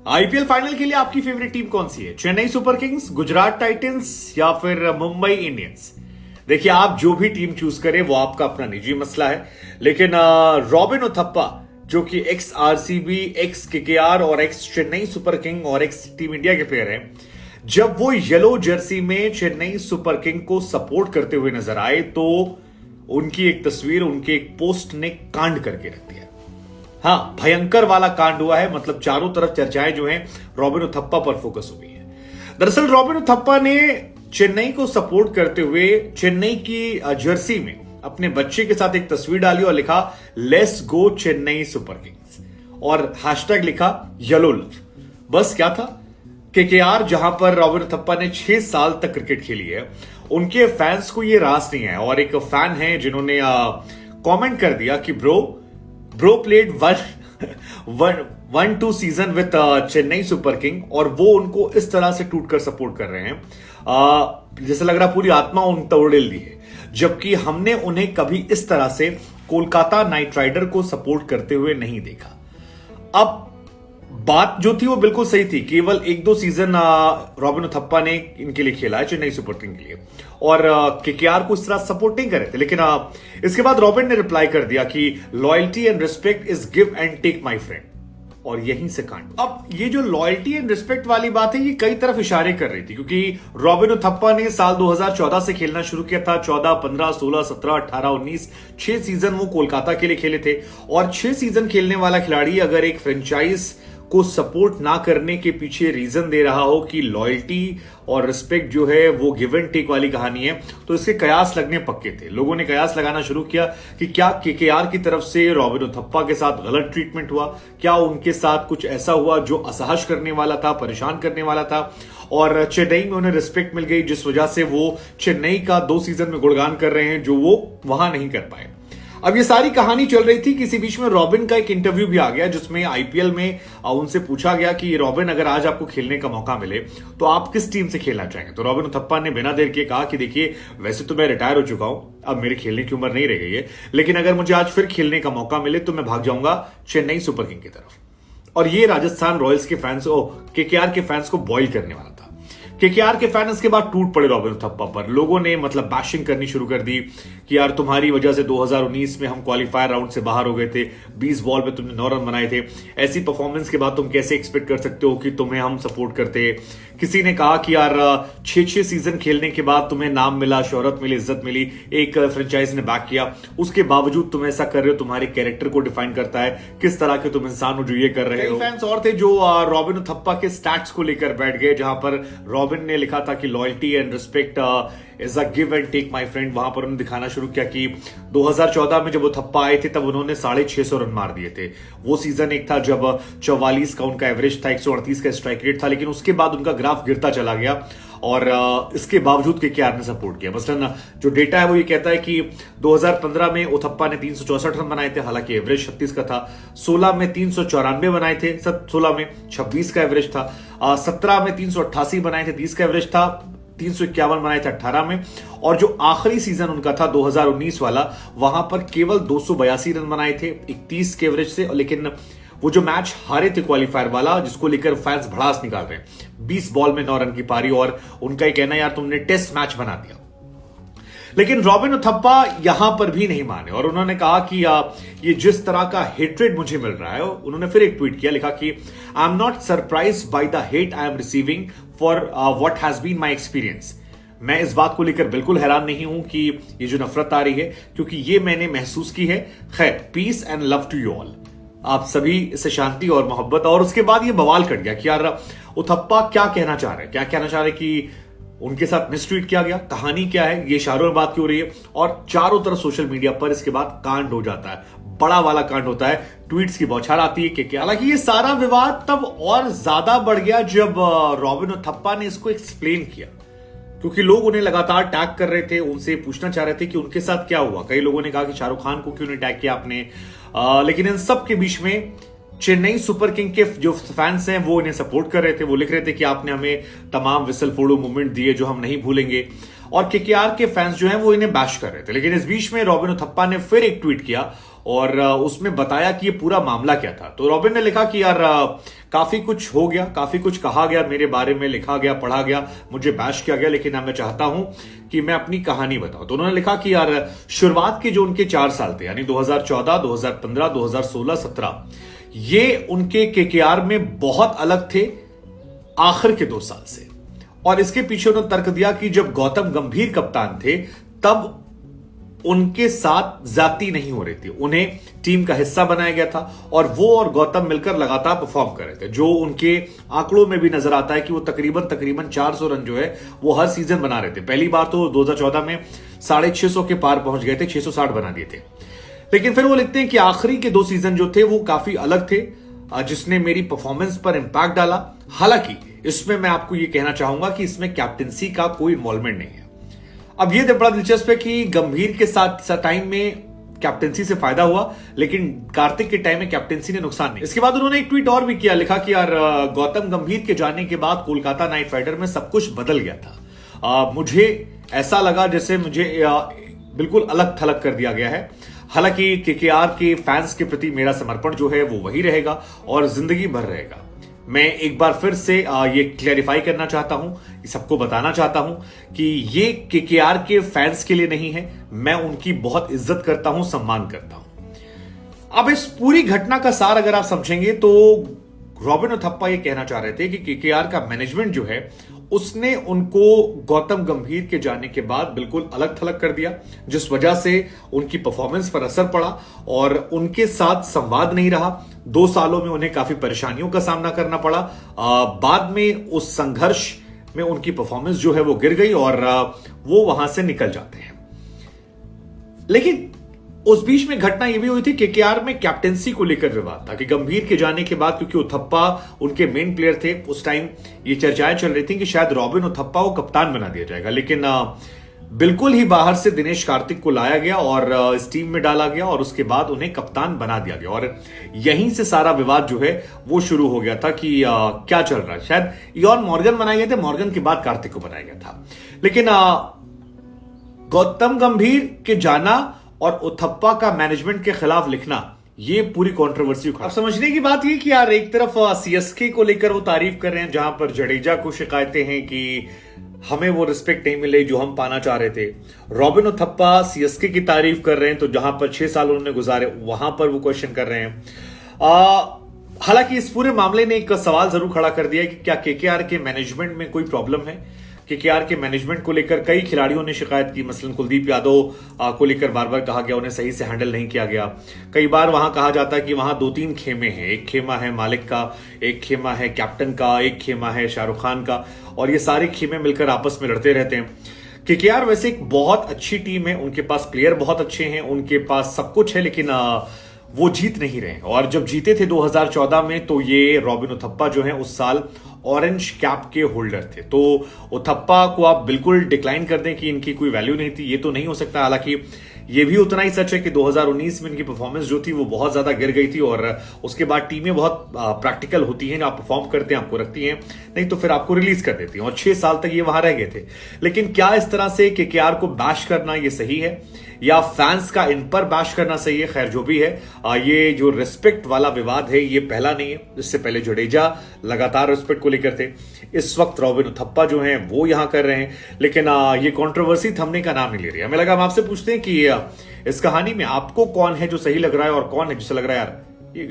IPL final के लिए आपकी फेवरेट टीम कौन सी है? Chennai super Kings, Gujarat Titans या फिर मुंबई इंडियंस? देखिए, आप जो भी टीम चूज करें वो आपका अपना निजी मसला है, लेकिन रॉबिन उथप्पा जो कि एक्स आरसीबी, एक्स केकेआर और एक्स चेन्नई सुपर किंग और एक्स टीम इंडिया के प्लेयर हैं, जब वो येलो जर्सी में चेन्नई सुपर किंग को सपोर्ट करते हुए नजर आए तो उनकी एक तस्वीर, उनके एक पोस्ट ने कांड करके रख दिया। हाँ, भयंकर वाला कांड हुआ है। मतलब चारों तरफ चर्चाएं जो हैं रॉबिन उथप्पा पर फोकस हुई है। दरअसल रॉबिन उथप्पा ने चेन्नई को सपोर्ट करते हुए चेन्नई की जर्सी में अपने बच्चे के साथ एक तस्वीर डाली और लिखा let's go Chennai super Kings और हैशटैग लिखा येलो लव। बस क्या था, केकेआर जहां पर रॉबिन उथप्पा ने 6 साल तक क्रिकेट खेली है, उनके फैंस को यह रास नहीं है। और एक फैन है जिन्होंने कमेंट कर दिया कि bro played 1-2 season with Chennai super king और वो उनको इस तरह से टूट कर सपोर्ट कर रहे हैं जैसे लग रहा पूरी आत्मा उन तोड़ ली है, जबकि हमने उन्हें कभी इस तरह से कोलकाता नाइट राइडर को सपोर्ट करते हुए नहीं देखा। अब बात जो थी वो बिल्कुल सही थी। केवल 1-2 सीजन रॉबिन उथप्पा ने इनके लिए खेला है, चेन्नई सुपर किंग के लिए, और केकेआर को इस तरह सपोर्ट नहीं कर रहे थे। लेकिन इसके बाद रॉबिन ने रिप्लाई कर दिया कि loyalty and respect is give and take my friend, और यहीं से कांड। अब ये जो लॉयल्टी एंड रिस्पेक्ट वाली बात है ये कई तरफ इशारे कर रही थी, क्योंकि रॉबिन उथप्पा ने साल 2014 से खेलना शुरू किया था। 14, 15, 16, 17, 18, 19 6 सीजन वो कोलकाता के लिए खेले थे। और 6 सीजन खेलने वाला खिलाड़ी अगर एक फ्रेंचाइज को सपोर्ट ना करने के पीछे रीजन दे रहा हो कि लॉयल्टी और रिस्पेक्ट जो है वो गिव एंड टेक वाली कहानी है, तो इसके कयास लगने पक्के थे। लोगों ने कयास लगाना शुरू किया कि क्या केकेआर की तरफ से रॉबिन उथप्पा के साथ गलत ट्रीटमेंट हुआ, क्या उनके साथ कुछ ऐसा हुआ जो असहज करने वाला था, परेशान करने वाला था, और चेन्नई में उन्हें रिस्पेक्ट मिल गई जिस वजह से वो चेन्नई का 2 सीजन में गुणगान कर रहे हैं जो वो वहां नहीं कर पाए। अब ये सारी कहानी चल रही थी, किसी बीच में रॉबिन का एक इंटरव्यू भी आ गया जिसमें आईपीएल में उनसे पूछा गया कि रॉबिन अगर आज आपको खेलने का मौका मिले तो आप किस टीम से खेलना चाहेंगे। तो रॉबिन उथप्पा ने बिना देर के कहा कि देखिए, वैसे तो मैं रिटायर हो चुका हूं, अब मेरे खेलने की उम्र नहीं रह गई है, लेकिन अगर मुझे आज फिर खेलने का मौका मिले तो मैं भाग जाऊंगा चेन्नई सुपर किंग की तरफ। और ये राजस्थान रॉयल्स के फैंस, केकेआर के फैंस को बॉयल करने वाला था। केकेआर के फैन इसके बाद टूट पड़े रॉबिन उथप्पा पर। लोगों ने मतलब बैशिंग करनी शुरू कर दी कि यार तुम्हारी वजह से 2019 में हम क्वालिफायर राउंड से बाहर हो गए थे, 20 बॉल में तुमने 9 रन बनाए थे, ऐसी परफॉर्मेंस के बाद तुम कैसे एक्सपेक्ट कर सकते हो कि तुम्हें हम सपोर्ट करते। किसी ने कहा कि यार 6 सीजन खेलने के बाद तुम्हें नाम मिला, शोहरत मिली, इज्जत मिली, एक फ्रेंचाइज ने बैक किया, उसके बावजूद तुम ऐसा कर रहे हो, तुम्हारे कैरेक्टर को डिफाइन करता है, किस तरह के तुम इंसान हो जो ये कर रहे हो। फैंस और थे जो रॉबिन उथप्पा के स्टैट्स को लेकर बैठ गए, जहां पर रॉबिन ने लिखा था कि loyalty and respect is a give and take my friend. वहां पर उन्होंने दिखाना शुरू किया कि 2014 में जब वो थप्पा आए थे तब उन्होंने 650 रन मार दिए थे। वो सीजन एक था जब 44 का उनका एवरेज था, 138 का स्ट्राइक रेट था, लेकिन उसके बाद उनका ग्राफ गिरता चला गया और इसके बावजूद केकेआर ने सपोर्ट किया। मसलन जो डेटा है वो ये कहता है कि 2015 में उथप्पा ने 364 रन बनाए थे, हालांकि एवरेज 36 का था। 16 में 394 बनाए थे, 16 में 26 का एवरेज था। 17 में 388 बनाए थे, 30 का एवरेज था। 351 बनाए थे 18 में, और जो आखिरी सीजन उनका था 2019 वाला, वहां पर केवल 282 रन बनाए थे 31 के एवरेज से। लेकिन वो जो मैच हारे थे क्वालिफायर वाला, जिसको लेकर फैंस भड़ास निकाल रहे हैं, 20 बॉल में 9 रन की पारी, और उनका ही कहना यार तुमने टेस्ट मैच बना दिया। लेकिन रॉबिन उथप्पा यहां पर भी नहीं माने और उन्होंने कहा कि ये जिस तरह का हेट्रेड मुझे मिल रहा है, उन्होंने फिर एक ट्वीट किया, लिखा कि I am not surprised by the hate I am receiving for what has been my experience. मैं इस बात को लेकर बिल्कुल हैरान नहीं हूं कि ये जो नफरत आ रही है, क्योंकि ये मैंने महसूस की है। खैर, peace and love to you all, आप सभी से शांति और मोहब्बत। और उसके बाद ये बवाल कर गया कि यार उथप्पा क्या कहना चाह रहे हैं, क्या कहना चाह रहे हैं कि उनके साथ मिसट्रीट किया गया, कहानी क्या है, ये इशारों में बात क्यों हो रही है। और चारों तरफ सोशल मीडिया पर इसके बाद कांड हो जाता है, बड़ा वाला कांड होता है, ट्वीट्स की बौछार आती है कि हालांकि ये सारा विवाद तब और ज्यादा बढ़ गया जब रॉबिन उथप्पा ने इसको एक्सप्लेन किया, क्योंकि लोग उन्हें लगातार टैग कर रहे थे, उनसे पूछना चाह रहे थे कि उनके साथ क्या हुआ। कई लोगों ने कहा कि शाहरुख खान को क्यों नहीं टैग किया आपने, लेकिन इन सब के बीच में चेन्नई सुपर किंग के जो फैंस हैं वो इन्हें सपोर्ट कर रहे थे। वो लिख रहे थे कि आपने हमें तमाम विसल फोड़ो मूवमेंट दिए जो हम नहीं भूलेंगे। और केकेआर के फैंस जो हैं वो इन्हें बैश कर रहे थे। लेकिन इस बीच में रॉबिन उथप्पा ने फिर एक ट्वीट किया और उसमें बताया कि ये पूरा मामला क्या था। तो रॉबिन ने लिखा कि यार काफी कुछ हो गया, काफी कुछ कहा गया मेरे बारे में, लिखा गया, पढ़ा गया, मुझे बैश किया गया, लेकिन मैं चाहता हूं कि मैं अपनी कहानी बताऊं। तो उन्होंने लिखा कि यार शुरुआत के जो उनके 4 साल थे, यानी 2014, 2015, 2016, 17, ये उनके केकेआर में बहुत अलग थे आखिर के 2 साल से। और इसके पीछे उन्होंने तर्क दिया कि जब गौतम गंभीर कप्तान थे तब उनके साथ ज्यादती नहीं हो रही थी, उन्हें टीम का हिस्सा बनाया गया था और वो और गौतम मिलकर लगातार परफॉर्म कर रहे थे। जो उनके आंकड़ों में भी नजर आता है कि वो तकरीबन 400 रन जो है वो हर सीजन बना रहे थे। पहली बार तो 2014 में 650 के पार पहुंच गए थे, 660 बना दिए थे। लेकिन फिर वो लिखते हैं कि आखिरी के 2 सीजन जो थे वो काफी अलग थे, जिसने मेरी परफॉर्मेंस पर इंपैक्ट डाला। हालांकि इसमें मैं आपको ये कहना चाहूंगा कि इसमें कैप्टेंसी का कोई इन्वॉल्वमेंट नहीं है। अब ये बड़ा दिलचस्प है कि गंभीर के साथ टाइम में कैप्टेंसी से फायदा हुआ, लेकिन कार्तिक के टाइम में कैप्टेंसी ने नुकसान नहीं। इसके बाद उन्होंने एक ट्वीट और भी किया, लिखा कि यार गौतम गंभीर के जाने के बाद कोलकाता नाइट राइडर में सब कुछ बदल गया था। मुझे ऐसा लगा जैसे मुझे बिल्कुल अलग थलग कर दिया गया है। हालांकि केकेआर के फैंस के प्रति मेरा समर्पण जो है वो वही रहेगा और जिंदगी भर रहेगा। मैं एक बार फिर से ये क्लैरिफाई करना चाहता हूं, सबको बताना चाहता हूं कि ये केकेआर के फैंस के लिए नहीं है। मैं उनकी बहुत इज्जत करता हूं, सम्मान करता हूं। अब इस पूरी घटना का सार अगर आप समझेंगे तो रॉबिन उथप्पा ये कहना चाह रहे थे कि केकेआर का मैनेजमेंट जो है उसने उनको गौतम गंभीर के जाने के बाद बिल्कुल अलग थलग कर दिया, जिस वजह से उनकी परफॉर्मेंस पर असर पड़ा और उनके साथ संवाद नहीं रहा। 2 सालों में उन्हें काफी परेशानियों का सामना करना पड़ा। बाद में उस संघर्ष में उनकी परफॉर्मेंस जो है वो गिर गई और वो वहां से निकल जाते हैं। लेकिन उस बीच में घटना यह भी हुई थी, केकेआर में कैप्टेंसी को लेकर विवाद था कि गंभीर के जाने के बाद, क्योंकि उथप्पा उनके मेन प्लेयर थे उस टाइम, ये चर्चाएं चल रही थी कि शायद रॉबिन उथप्पा को कप्तान बना दिया जाएगा। लेकिन बिल्कुल ही बाहर से दिनेश कार्तिक को लाया गया और इस टीम में डाला गया और उसके बाद उन्हें कप्तान बना दिया गया और यहीं से सारा विवाद जो है वो शुरू हो गया था कि क्या चल रहा है। शायद इयॉन मॉर्गन बनाए गए थे, मॉर्गन के बाद कार्तिक को बनाया गया था। लेकिन गौतम गंभीर के जाना और उथप्पा का मैनेजमेंट के खिलाफ लिखना, ये पूरी कंट्रोवर्सी उखाड़। अब समझने की बात ये कि यार एक तरफ सीएसके को लेकर वो तारीफ कर रहे हैं, जहां पर जडेजा को शिकायतें हैं कि हमें वो रिस्पेक्ट नहीं मिले जो हम पाना चाह रहे थे। रॉबिन उथप्पा सीएसके की तारीफ कर रहे हैं, तो जहां पर 6 साल उन्होंने गुजारे वहां पर वो क्वेश्चन कर रहे हैं। हालांकि इस पूरे मामले ने एक सवाल जरूर खड़ा कर दिया कि क्या केकेआर के मैनेजमेंट में कोई प्रॉब्लम है। केकेआर के मैनेजमेंट को लेकर कई खिलाड़ियों ने शिकायत की, मसलन कुलदीप यादव को लेकर बार बार कहा गया उन्हें सही से हैंडल नहीं किया गया। कई बार वहां कहा जाता है कि वहां 2-3 खेमे हैं, एक खेमा है मालिक का, एक खेमा है कैप्टन का, एक खेमा है शाहरुख खान का, और ये सारे खेमे मिलकर आपस में लड़ते रहते हैं। केकेआर वैसे एक बहुत अच्छी टीम है, उनके पास प्लेयर बहुत अच्छे हैं, उनके पास सब कुछ है, लेकिन वो जीत नहीं रहे। और जब जीते थे 2014 में, तो ये रॉबिन उथप्पा जो है उस साल ऑरेंज कैप के होल्डर थे। तो उथप्पा को आप बिल्कुल डिक्लाइन कर दें कि इनकी कोई वैल्यू नहीं थी, ये तो नहीं हो सकता। हालांकि ये भी उतना ही सच है कि 2019 में इनकी परफॉर्मेंस जो थी वो बहुत ज्यादा गिर गई थी और उसके बाद टीमें बहुत प्रैक्टिकल होती हैं, आप परफॉर्म करते हैं आपको रखती हैं, नहीं तो फिर आपको रिलीज कर देती हैं, और 6 साल तक ये वहां रह गए थे। लेकिन क्या इस तरह से केकेआर को बैश करना ये सही है या फैंस का इन पर बैश करना सही है? खैर जो भी है, ये जो रिस्पेक्ट वाला विवाद है ये पहला नहीं है। इससे पहले जडेजा लगातार रिस्पेक्ट को लेकर थे, इस वक्त रॉबिन उथप्पा जो हैं वो यहां कर रहे हैं, लेकिन ये कंट्रोवर्सी थमने का नाम नहीं ले रही। हमें लगा हम आपसे पूछते हैं कि इस कहानी में आपको कौन है जो सही लग रहा है और कौन है जिसे लग रहा है यार ये